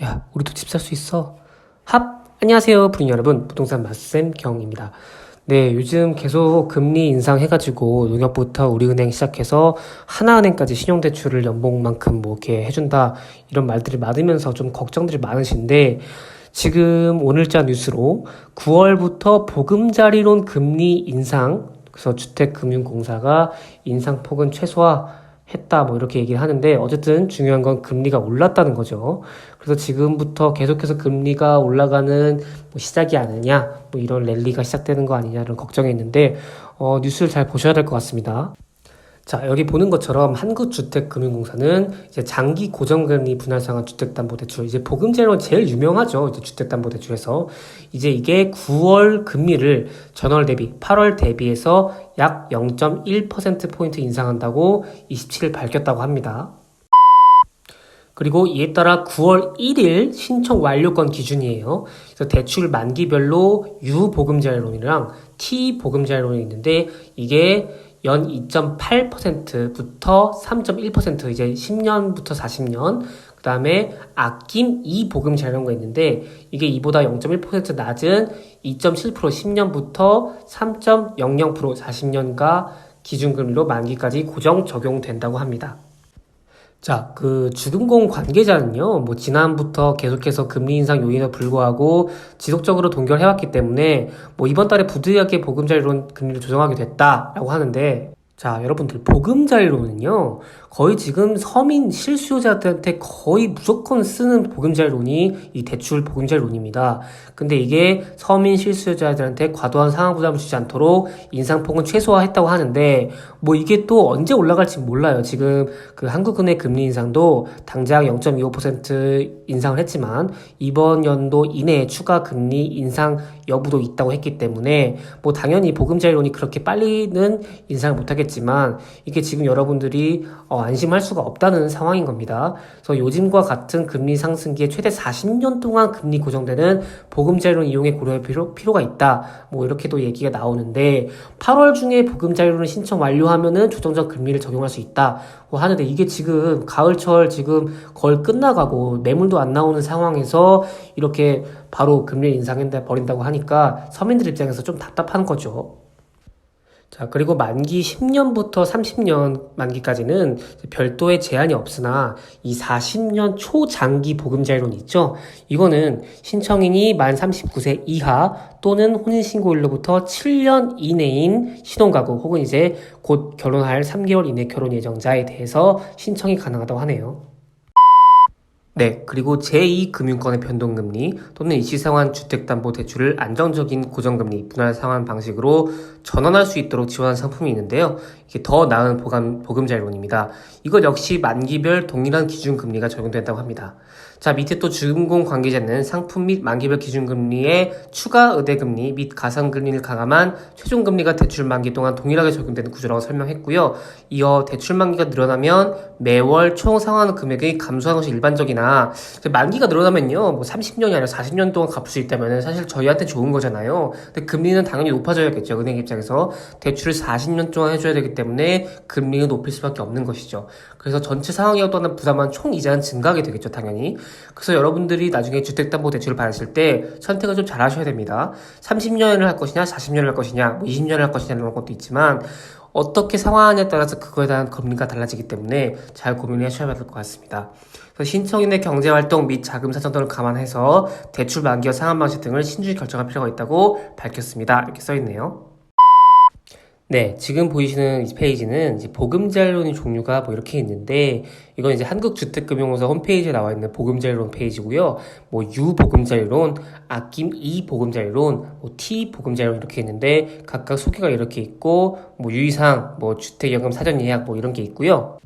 야, 우리도 집 살 수 있어. 안녕하세요, 부인 여러분. 부동산 맛쌤 경입니다. 네, 요즘 계속 금리 인상해가지고 농협부터 우리은행 시작해서 하나은행까지 신용대출을 연봉만큼 뭐 이렇게 해준다 이런 말들이 많으면서 좀 걱정들이 많으신데 지금 오늘자 뉴스로 9월부터 보금자리론 금리 인상, 그래서 주택금융공사가 인상폭은 최소화했다 뭐 이렇게 얘기를 하는데 어쨌든 중요한 건 금리가 올랐다는 거죠. 그래서 지금부터 계속해서 금리가 올라가는 뭐 시작이 아니냐, 뭐 이런 랠리가 시작되는 거 아니냐는 걱정이 있는데 뉴스를 잘 보셔야 될 것 같습니다. 자, 여기 보는 것처럼 한국주택금융공사는 이제 장기 고정금리 분할상환 주택담보대출, 이제 보금자리론 제일 유명하죠. 이제 주택담보대출에서 이제 이게 9월 금리를 전월 대비 8월 대비해서 약 0.1%포인트 인상한다고 27일 밝혔다고 합니다. 그리고 이에 따라 9월 1일 신청 완료권 기준이에요. 그래서 대출 만기별로 유보금자리론이랑 T보금자리론이 있는데 이게 연 2.8%부터 3.1% 이제 10년부터 40년, 그 다음에 아낌 2보금자리론가 있는데 이게 이보다 0.1% 낮은 2.7% 10년부터 3.00% 40년가 기준금리로 만기까지 고정 적용된다고 합니다. 자, 그 주금공 관계자는요, 뭐 지난부터 계속해서 금리 인상 요인에 불구하고 지속적으로 동결해왔기 때문에 뭐 이번 달에 부득이하게 보금자리론 금리를 조정하게 됐다라고 하는데, 자, 여러분들 보금자리론은요 거의 지금 서민 실수요자들한테 거의 무조건 쓰는 보금자리론이 이 대출 보금자리론입니다. 근데 이게 서민 실수요자들한테 과도한 상환 부담을 주지 않도록 인상폭은 최소화했다고 하는데 뭐 이게 또 언제 올라갈지 몰라요. 지금 그 한국은행 금리 인상도 당장 0.25% 인상을 했지만 이번 연도 이내에 추가 금리 인상 여부도 있다고 했기 때문에 뭐 당연히 보금자리론이 그렇게 빨리는 인상을 못하겠지만 이게 지금 여러분들이 안심할 수가 없다는 상황인 겁니다. 그래서 요즘과 같은 금리 상승기에 최대 40년 동안 금리 고정되는 보금자리론 이용에 고려할 필요가 있다. 뭐 이렇게도 얘기가 나오는데 8월 중에 보금자리론 신청 완료하면은 조정적 금리를 적용할 수 있다. 뭐 하는데 이게 지금 가을철 지금 거의 끝나가고 매물도 안 나오는 상황에서 이렇게 바로 금리 인상해 버린다고 하니까 서민들 입장에서 좀 답답한 거죠. 자, 그리고 만기 10년부터 30년 만기까지는 별도의 제한이 없으나 이 40년 초장기 보금자리론 있죠? 이거는 신청인이 만 39세 이하 또는 혼인신고일로부터 7년 이내인 신혼가구 혹은 이제 곧 결혼할 3개월 이내 결혼 예정자에 대해서 신청이 가능하다고 하네요. 네, 그리고 제2금융권의 변동금리 또는 일시상환 주택담보대출을 안정적인 고정금리 분할상환 방식으로 전환할 수 있도록 지원하는 상품이 있는데요. 이게 더 나은 보금자리론입니다. 이것 역시 만기별 동일한 기준금리가 적용된다고 합니다. 자, 밑에 또 주금공 관계자는 상품 및 만기별 기준금리에 추가 의대금리 및 가산금리를 가감한 최종금리가 대출 만기 동안 동일하게 적용되는 구조라고 설명했고요. 이어 대출 만기가 늘어나면 매월 총 상환 금액이 감소하는 것이 일반적이나 만기가 늘어나면요, 뭐 30년이 아니라 40년 동안 갚을 수 있다면 사실 저희한테 좋은 거잖아요. 근데 금리는 당연히 높아져야겠죠. 은행 입장에서 대출을 40년 동안 해줘야 되기 때문에 금리는 높일 수밖에 없는 것이죠. 그래서 전체 상황에 따른 부담한 총 이자는 증가하게 되겠죠, 당연히. 그래서 여러분들이 나중에 주택담보대출을 받으실 때 선택을 좀 잘 하셔야 됩니다. 30년을 할 것이냐, 40년을 할 것이냐, 뭐 20년을 할 것이냐 이런 것도 있지만 어떻게 상황에 따라서 그거에 대한 금리가 달라지기 때문에 잘 고민을 하셔야 될 것 같습니다. 그래서 신청인의 경제활동 및 자금 사정 등을 감안해서 대출 만기와 상환 방식 등을 신중히 결정할 필요가 있다고 밝혔습니다. 이렇게 써있네요. 네, 지금 보이시는 이 페이지는 이제 보금자리론의 종류가 뭐 이렇게 있는데 이건 이제 한국주택금융공사 홈페이지에 나와 있는 보금자리론 페이지고요. 뭐 유보금자리론, 아낌 2보금자리론, 뭐 T보금자리론 이렇게 있는데 각각 소개가 이렇게 있고 뭐 유의사항, 뭐 주택연금 사전 예약 뭐 이런 게 있고요.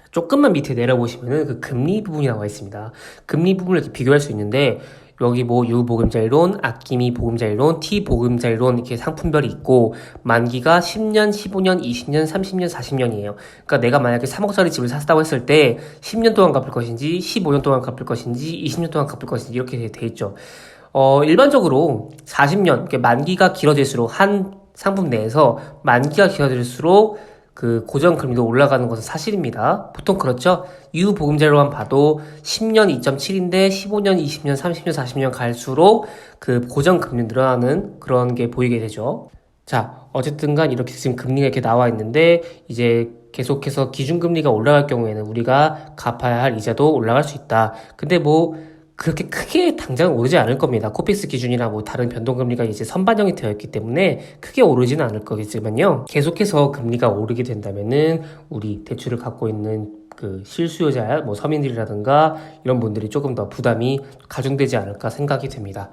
조금만 밑에 내려보시면은 그 금리 부분이 나와 있습니다. 금리 부분을 이렇게 비교할 수 있는데 여기 뭐 유보금자리론, 아낌이 보금자리론, T보금자리론 이렇게 상품별이 있고 만기가 10년, 15년, 20년, 30년, 40년이에요. 그러니까 내가 만약에 3억짜리 집을 샀다고 했을 때 10년 동안 갚을 것인지 15년 동안 갚을 것인지 20년 동안 갚을 것인지 이렇게 돼 있죠. 일반적으로 40년, 만기가 길어질수록 한 상품 내에서 만기가 길어질수록 그 고정금리도 올라가는 것은 사실입니다. 보통 그렇죠? 유보금자료만 봐도 10년 2.7인데 15년, 20년, 30년, 40년 갈수록 그 고정금리 늘어나는 그런 게 보이게 되죠. 자, 어쨌든 간 이렇게 지금 금리가 이렇게 나와 있는데 이제 계속해서 기준금리가 올라갈 경우에는 우리가 갚아야 할 이자도 올라갈 수 있다. 근데 뭐 그렇게 크게 당장 오르지 않을 겁니다. 코피스 기준이나 뭐 다른 변동금리가 이제 선반영이 되어 있기 때문에 크게 오르지는 않을 거겠지만요. 계속해서 금리가 오르게 된다면은 우리 대출을 갖고 있는 그 실수요자, 뭐 서민들이라든가 이런 분들이 조금 더 부담이 가중되지 않을까 생각이 됩니다.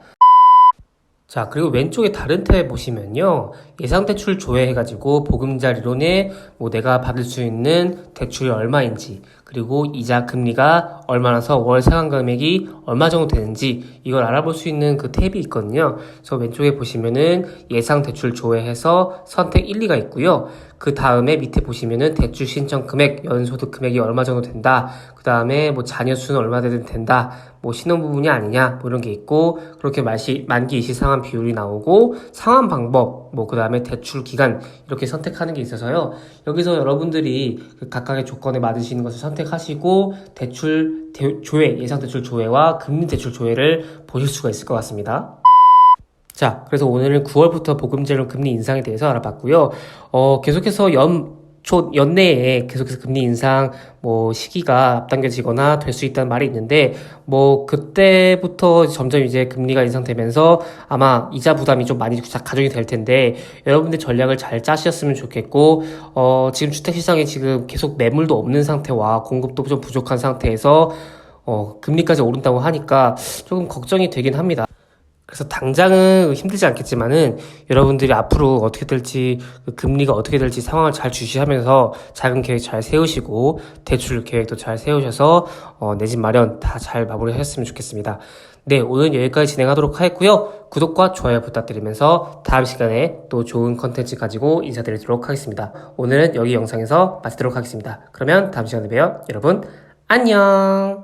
자, 그리고 왼쪽에 다른 탭에 보시면요. 예상대출 조회해가지고 보금자리론에 뭐 내가 받을 수 있는 대출이 얼마인지, 그리고 이자 금리가 얼마나서 월 상환 금액이 얼마 정도 되는지 이걸 알아볼 수 있는 그 탭이 있거든요. 그래서 왼쪽에 보시면은 예상대출 조회해서 선택 1, 2가 있고요. 그 다음에 밑에 보시면은 대출 신청 금액, 연소득 금액이 얼마 정도 된다. 그 다음에 뭐 자녀 수는 얼마 되든 된다. 뭐 신혼부부냐 아니냐 뭐 이런 게 있고 그렇게 만기 이시 상환 비율이 나오고 상환 방법 뭐 그 다음에 대출 기간 이렇게 선택하는 게 있어서요. 여기서 여러분들이 그 각각의 조건에 맞으시는 것을 선택하시고 대출 조회, 예상 대출 조회와 금리 대출 조회를 보실 수가 있을 것 같습니다. 자, 그래서 오늘은 9월부터 보금자료 금리 인상에 대해서 알아봤고요. 계속해서 연내에 계속해서 금리 인상 시기가 앞당겨지거나 될 수 있다는 말이 있는데 그때부터 점점 이제 금리가 인상되면서 아마 이자 부담이 좀 많이 가중이 될 텐데 여러분들 전략을 잘 짜셨으면 좋겠고 지금 주택시장에 지금 계속 매물도 없는 상태와 공급도 좀 부족한 상태에서 금리까지 오른다고 하니까 조금 걱정이 되긴 합니다. 그래서 당장은 힘들지 않겠지만은 여러분들이 앞으로 어떻게 될지 금리가 어떻게 될지 상황을 잘 주시하면서 자금 계획 잘 세우시고 대출 계획도 잘 세우셔서 내 집 마련 다 잘 마무리하셨으면 좋겠습니다. 네, 오늘 여기까지 진행하도록 하겠고요. 구독과 좋아요 부탁드리면서 다음 시간에 또 좋은 컨텐츠 가지고 인사드리도록 하겠습니다. 오늘은 여기 영상에서 마치도록 하겠습니다. 그러면 다음 시간에 봬요. 여러분 안녕.